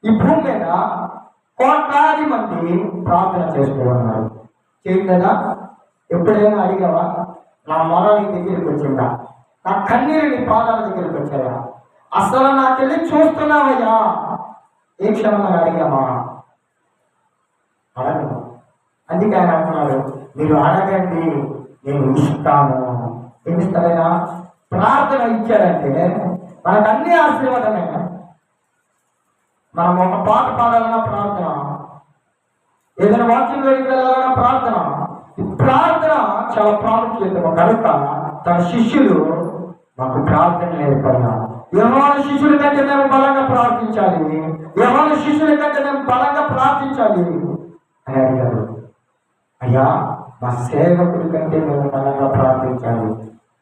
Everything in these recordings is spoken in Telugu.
ఈ భూమి మీద కోట్లాది మంది ప్రార్థన చేస్తూ ఉన్నారు. చేయలేదా? ఎప్పుడైనా అడిగావా? నా మొర నీ దగ్గరికి వచ్చిందా? నా కన్నీరు నీ పాదాల దగ్గరికి వచ్చాయా? అసలు నాకెళ్ళి చూస్తున్నావయ్యా? ఏ క్షణంగా అడిగామా? అడగను. అందుకే ఆయన అంటున్నారు, మీరు అడగండి నేను ఇస్తాను. ఏమి ఇస్తారైనా? ప్రార్థన ఇచ్చారంటే మనకు అన్ని ఆశీర్వాదమే. మనం ఒక పాట పాడాలన్నా ప్రార్థన, ఏదైనా వాక్యం వెళ్ళాలన్నా ప్రార్థన. ప్రార్థన చాలా ప్రాముఖ్యత కనుక తన శిష్యులు మాకు ప్రార్థన నేర్పడినా, యెహోవా శిష్యుల కంటే మేము బలంగా ప్రార్థించాలి, యెహోవా శిష్యుల కంటే మేము బలంగా ప్రార్థించాలి అని అడిగారు. అయ్యా, మా సేవకుడి కంటే మేము బలంగా ప్రార్థించాలి,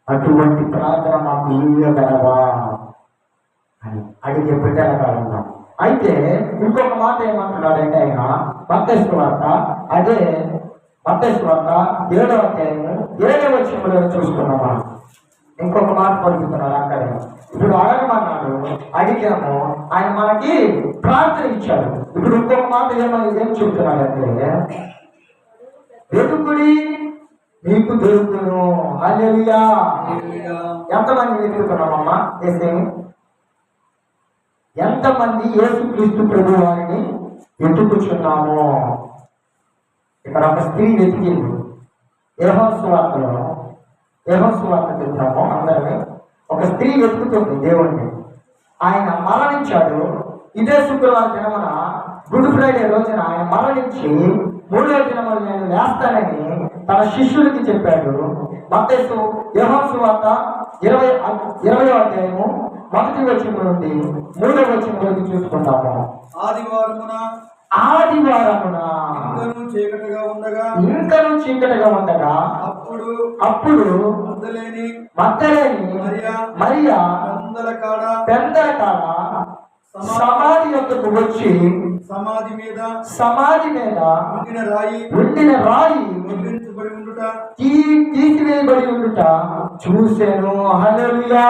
అటువంటి ప్రార్థన మాకు ఇవ్వగలవా అని అడిగే బిడ్డల కారణం. అయితే ఇంకొక మాట ఏమంటున్నాడంటే ఆయన మత్తయి సువార్త, అదే మత్తయి సువార్త 7వ అధ్యాయము 7వ వచనంలో చూసుకున్నామా? ఇంకొక మాట పలుకుతున్నాడు అక్కడే. ఇప్పుడు అడగమన్నాడు, అడిగాము, ఆయన మనకి ప్రార్థన ఇచ్చాడు. ఇప్పుడు ఇంకొక మాట ఏం చెప్తున్నాడంటే, వెతుకుడి మీకు దొరుకును. హల్లెలూయా. ఎంతమంది వెతుకుతున్నామమ్మా? ఏసేమి ఎంతమంది యేసుక్రీస్తు ప్రభు వారిని వెతుకుచున్నాము? ఇక్కడ ఒక స్త్రీ వెతికింది. యోహాను సువార్త తెలుసాము అందరినీ. ఒక స్త్రీ వెతుకుతుంది దేవుణ్ణి. ఆయన మరణించాడు. ఇదే శుక్రవారం దినమున, గుడ్ ఫ్రైడే రోజున ఆయన మరణించి 3వ దినమున నేను వేస్తానని తన శిష్యులకి చెప్పాడు. మత్తయి యోహాను సువార్త 20వ అధ్యాయము 1వ వచనం నుండి 3వ వచనం వరకు చూసుకుంటాము. ఆదివారమున ఇంకను చీకటిగా ఉండగా అప్పుడు మగ్దలేని మరియా పెందల కాడ సమాధి యొక్కకు వచ్చి సమాధి మీద ఉండిన రాయి తీసివేయబడి ఉండుట చూశాను. హల్లెలూయా.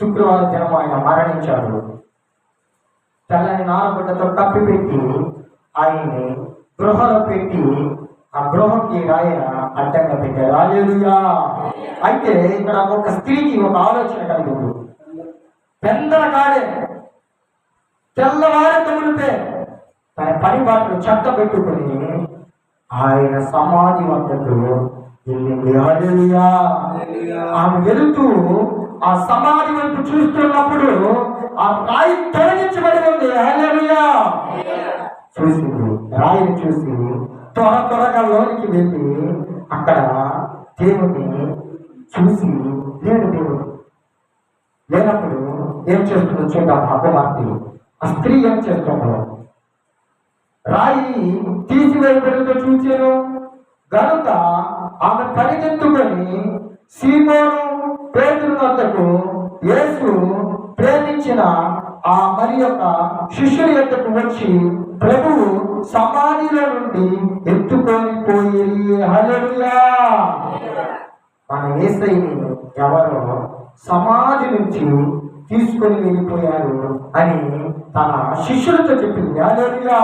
శుక్రవారం దినం ఆయన మరణించాడు. తెల్లని నారబిడ్డతో కప్పిపెట్టి ఆయన్ని గృహలో పెట్టి ఆ గృహకి రాయ అడ్డంగా పెట్టారు. హల్లెలూయా. అయితే ఇక్కడ ఒక స్త్రీకి ఒక ఆలోచన కలిగింది. పెందల కాడే తెల్లవారి తగులితే తన పని బాటలు చెత్త పెట్టుకుని ఆయన సమాధి వద్దకు వెళ్ళింది. హల్లెలూయా. ఆమె వెళుతూ ఆ సమాధి వైపు చూస్తున్నప్పుడు ఆ రాయి తొలగించబడి ఉంది. హల్లెలూయా. చూసింది, రాయిని చూసి త్వరగా లోనికి వెళ్ళి అక్కడ దేవుని చూసి లేడు. దేవుడు లేనప్పుడు ఏం చేస్తుందో చూద్దాం. ఆ కుమార్తె, ఆ స్త్రీ ఏం చేస్తుందో. రాయి తీసివేయబడితో చూచాను గనుక ఆమె పరిగెత్తుకొని సీమోను పేతురు వద్దకు, యేసు ప్రేమించిన ఆ మరి యొక్క శిష్యుల యొద్దకు వచ్చి ప్రభువు సమాధిలో నుండి ఎత్తుకొని పోయి. హల్లెలూయా. మన యేసయ్యని ఎవరో సమాధి నుంచి తీసుకొని వెళ్ళిపోయారు అని తన శిష్యులతో చెప్పింది. హల్లెలూయా.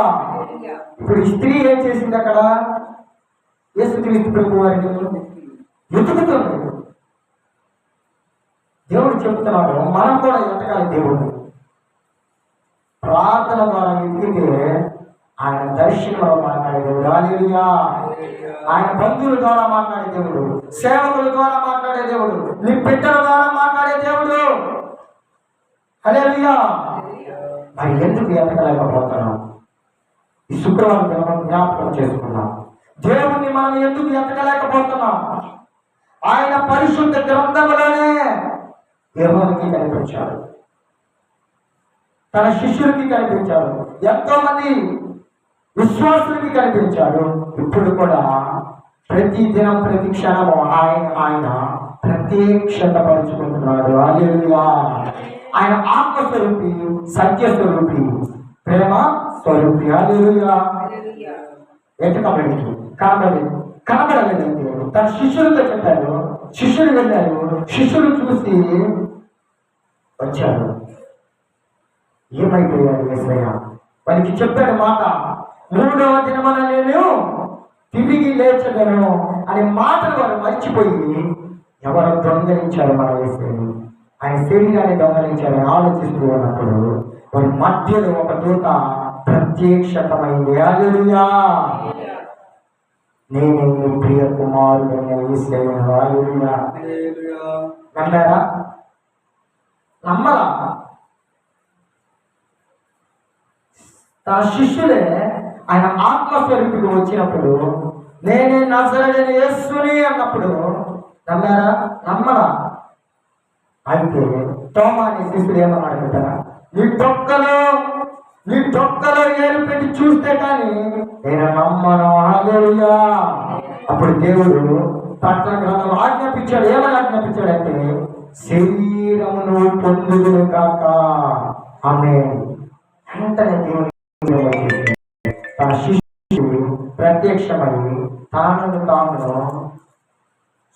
ఇప్పుడు ఈ స్త్రీ ఏం చేసింది? అక్కడ యేసుక్రీస్తు ప్రభు వారిని వెతుకుతుంది. దేవుడు చెప్తున్నాడు, మనం కూడా ఎతకాలి దేవుడు. ప్రార్థన ద్వారా వెతికితే ఆయన దర్శనంలో మాట్లాడే దేవుడు. హల్లెలూయా. ఆయన బంధువుల ద్వారా మాట్లాడే దేవుడు, సేవకుల ద్వారా మాట్లాడే దేవుడు, నీ బిడ్డల ద్వారా మాట్లాడే దేవుడు. హల్లెలూయా. మరి ఎందుకు ఎతకలేకపోతున్నాం? ఈ శుక్రవారం మనం జ్ఞాపకం చేసుకున్నాం. దేవుణ్ణి మనం ఎందుకు ఎతకలేకపోతున్నాం? ఆయన పరిశుద్ధ గ్రంథంలోనే దేవునికి కనిపించాడు, తన శిష్యులకి కనిపించాడు, ఎంతో మంది విశ్వాసులకి కనిపించాడు. ఇప్పుడు కూడా ప్రతి దినం ప్రతి క్షణము ఆయన ప్రత్యక్షత పరుచుకుంటున్నాడు. హల్లెలూయా. ఆయన ఆత్మస్వరూపి, సత్య స్వరూపి, ప్రేమ స్వరూపి. హల్లెలూయా. వెతకబడి కనబడలేదండి. తన శిష్యులతో చెప్పాడు, శిష్యులు వెళ్ళారు, శిష్యులు చూసి వచ్చారు. మాయమైపోయాడు యేసయ్య. వారికి చెప్పాడు మాట, 3వ దినమున నేను తిరిగి లేచగలను అనే మాటలు వారు మర్చిపోయి ఎవరు దొంగలించారు మన యేసయ్యని, ఆయన శరీరాన్ని దొంగలించారని ఆలోచిస్తూ ఉన్నప్పుడు వారి మధ్యలో ఒక దూత ప్రత్యక్షతమైంది. హల్లెలూయా. నేనే నీ ప్రియ కుమారుడైన యేసయ్యను. హల్లెలూయా. నమ్మారా? నమ్మరా? తన శిష్యులే ఆయన ఆత్మస్వరూపికి వచ్చినప్పుడు నేనే నజరేయుడైన యేసుని అన్నప్పుడు నమ్మారా? నమ్మరా? అయితే తోమా అనే శిష్యుడు ఏమన్నాడు కదా, నీ డొక్కలో ఏలు పెట్టి చూస్తే కానీ నేను నమ్మను. హల్లెలూయా. అప్పుడు దేవుడు ప్రకటన గ్రంథంలో ఆజ్ఞాపించాడు. ఏమని ఆజ్ఞాపించాడంటే, శరీరమును పొందుదును కాక. ఆమేన్. వెంటనే దేవుడు తన శిష్యుడు ప్రత్యక్షమై తాను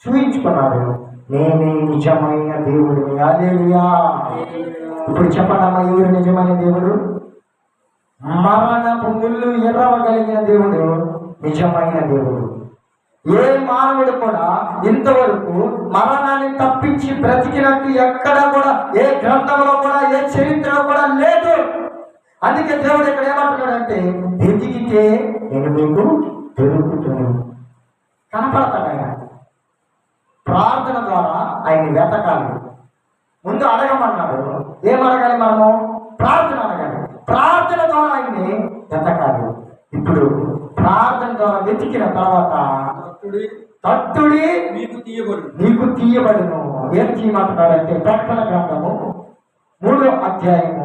చూయించుకున్నాడు, నేనే నిజమైన దేవుడిని. హల్లెలూయా. ఇప్పుడు చెప్పడమ్మా, ఎవరు నిజమైన దేవుడు? మరణపు ముళ్ళు ఎర్రవగలిగిన దేవుడు నిజమైన దేవుడు. ఏ మానవుడు కూడా ఇంతవరకు మరణాన్ని తప్పించి బ్రతికినట్టు ఎక్కడ కూడా, ఏ గ్రంథంలో కూడా, ఏ చరిత్రలో కూడా లేదు. అందుకే దేవుడు ఇక్కడ ఏమంటున్నాడంటే, వెతికితే నేను మీకు దొరుకుతుంది. కనపడతాడు ఆయన. ప్రార్థన ద్వారా ఆయన వెతకాలి. ముందు అడగమన్నాడు. ఏం అడగాలి? మనము ప్రార్థన అడగాలి. ప్రార్థన ద్వారా ఆయన్ని వెతకాలి. ఇప్పుడు ప్రార్థన ద్వారా వెతికిన తర్వాత తట్టుడి నీకు తీయబడును. ఏం చేయమంటున్నాడంటే, ప్రకటన గ్రంథము 3వ అధ్యాయము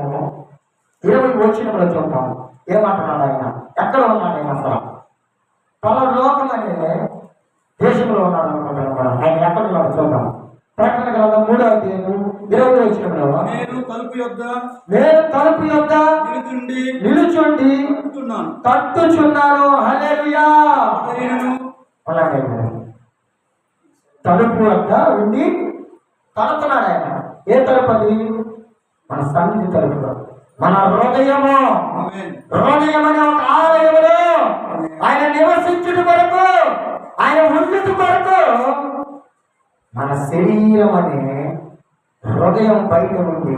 20 వచనంలో చూద్దాం. ఏమంటున్నాడు ఆయన? ఎక్కడ ఉన్నాడు ఆయన? అసలు పరలోకం అనే దేశంలో ఉన్నాడు అనుకుంటున్నాడు. ఆయన ఎక్కడ ఉన్నాడు చూద్దాం. ప్రకటన గ్రంథం 3వ అధ్యాయము 20 వచనంలో, నేను తలుపు యొద్ద నిలుచుండి తట్టుచున్నాను. హల్లెలూయా. తలుపు వద్ద ఉండి తడుతున్నాడు ఆయన. ఏ తలుపు అది? మన సన్నిధి తలుపు, మన హృదయము. హృదయం అనే ఒక ఆలయంలో ఆయన నివసించుట కొరకు, ఆయన ఉండుట కొరకు మన శరీరం అనే హృదయం బయట ఉంది.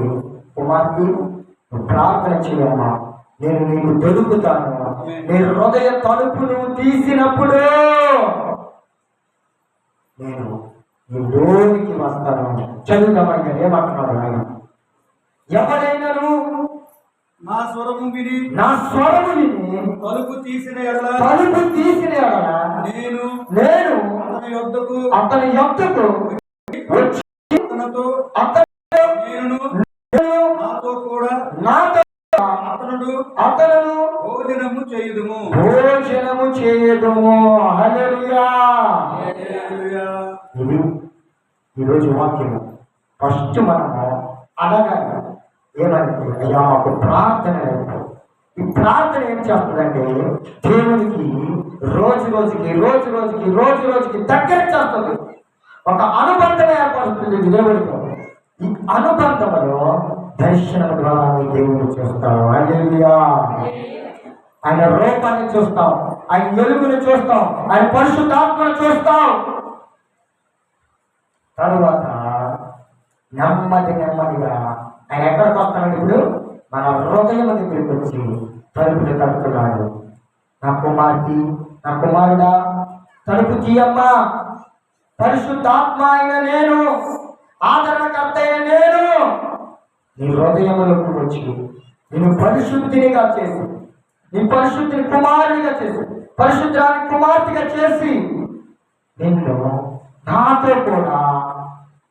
కుమార్తె, ప్రార్థన చేయమ్మా, నేను నీకు దొరుకుతాను. నేను హృదయ తలుపును తీసినప్పుడు నేను నీ లోనికి వస్తాను. చదువుతామని ఏమంటున్నాడు ఆయన? ఎవరైనాను నా స్వరము విని తలుపు తీసిన ఎడల నేను అతని యొద్దకు వచ్చి అతను భోజనము చేయుదుము. హల్లెలూయా. ఇది ఈరోజు వాక్యం. ఫస్ట్ మనము అడగాలి. ఏమంటే, అయ్యా మాకు ప్రార్థన లేదు. ఈ ప్రార్థన ఏం చేస్తుందంటే, దేవునికి రోజు రోజుకి దగ్గర చేస్తుంది. ఒక అనుబంధం ఏర్పడుతుంది దేవుడితో. ఈ అనుబంధంలో దర్శనం ద్వారా దేవుడు చూస్తాం. హల్లెలూయా. ఆయన రూపాన్ని చూస్తాం, ఆయన వెలుగును చూస్తాం, ఆయన పరిశుద్ధాత్మను చూస్తాం. తరువాత నెమ్మదిగా ఆయన ఎక్కడికి వస్తున్నాడు? ఇప్పుడు మన హృదయం దగ్గరికి వచ్చి తలుపుని తడుతున్నాడు. నా కుమారుడా, తలుపు తీయమ్మా. పరిశుద్ధాత్మ అయిన నేను, ఆదరణకర్త అయిన నేను నీ హృదయంలోకి వచ్చి నేను పరిశుద్ధినిగా చేసి, నీ పరిశుద్ధిని కుమారునిగా చేసి, పరిశుద్ధాన్ని కుమార్తెగా చేసి నిన్ను నాతో కూడా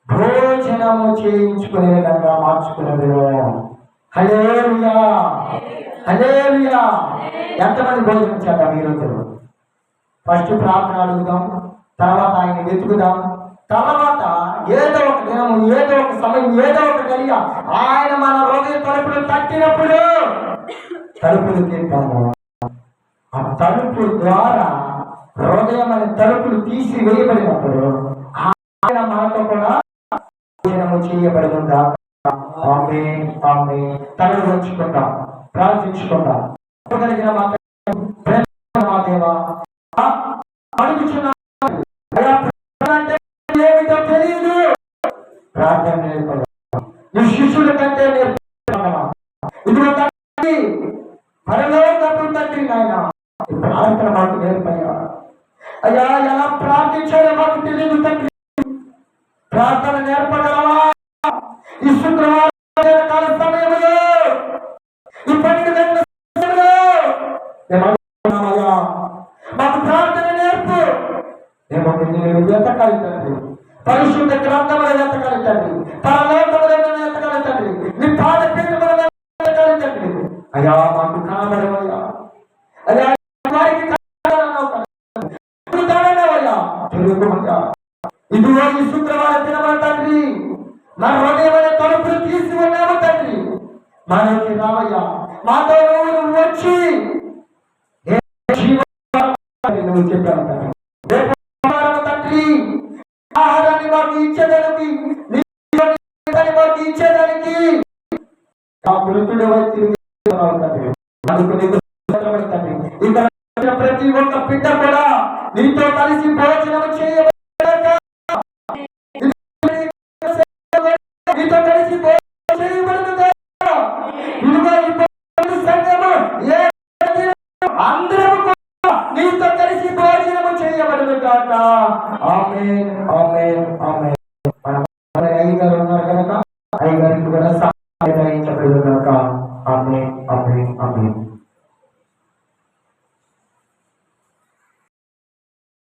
భోజనము చేయించుకునే విధంగా మార్చుకునేదో. హల్లెలూయా. హల్లెలూయా. ఎంతమంది భోజనం చేద్దాం ఈరోజు? ఫస్ట్ ప్రార్థన అడుగుదాం, తర్వాత ఆయన వెతుకుదాం, తర్వాత ఏదో ఒక దినము, ఏదో ఒక సమయం, ఏదో ఒక గడియ ఆయన మన హృదయ తలుపులు తట్టినప్పుడు తలుపులు తీద్దాము. ఆ తలుపు ద్వారా హృదయం అనే తలుపులు తీసి వేయబడినప్పుడు ఆయన మనతో కూడా భోజనము చేయబడుతుందా? ఆమేన్ ఆమేన్. తలను వంచుకుందాం, ప్రార్థించుకుందాం. కలిగిన మా ప్రేమ మా దేవా, అడుగుచున్నా అయ్యా, ప్రార్థన అంటే ఏమిటో తెలియదు, ప్రార్థన నేర్పగా నీ శిష్యుల కంటే నేర్పగలవా? ఇదిగో తండ్రి, పరలోకపు తండ్రి నాయన, ఈ ప్రార్థన మాకు నేర్పయ్యా. అయ్యా, ఎలా ప్రార్థించాలో మాకు తెలియదు తండ్రి, ప్రార్థన నేర్పగలవా? ఈ శుక్రవారం కాల సమయంలో, ఈ 12 గంటల సమయంలో మేము అడుగుతున్నామయ్యా, మాకు ప్రార్థన నేర్పు. మేము నిన్ను వెతకాలి తండ్రి, పరిశుద్ధ గ్రంథములను వెతకాలి తండ్రి, పరలోకములను వెతకాలి తండ్రి, నీ పాద పీఠములను వెతకాలి తండ్రి. అయ్యా, మాకు కనబడవయ్యా. అయ్యా, వారికి తెలుగుమయ్యా. ఇదిగో ఈ శుక్రవారం దినమా తండ్రి, నా హృదయమైన తలుపులు తీసి ఉన్నావు తండ్రి, మనకి రావయ్యా. మాతో నువ్వు వచ్చి నువ్వు చెప్పావు తండ్రి, ఆహారాన్ని మాకు ఇచ్చేదానికి, మాకు ఇచ్చేదానికి ఆ మృతుడు ఇక్కడ ప్రతి ఒక్క బిడ్డ కూడా నీతో కలిసి భోజనం చేయబడగా, నీతో కలిసి భోజనం చేయబడుతుందా? అందరూ నీతో కలిసి భోజనము చేయబడును కాక. ఆమేన్ ఆమేన్ ఆమేన్. మన అయ్యగారు ఉన్నారు కనుక అయ్యగారికి కూడా సహాయం కనుక. ఆమేన్ ఆమేన్ ఆమేన్.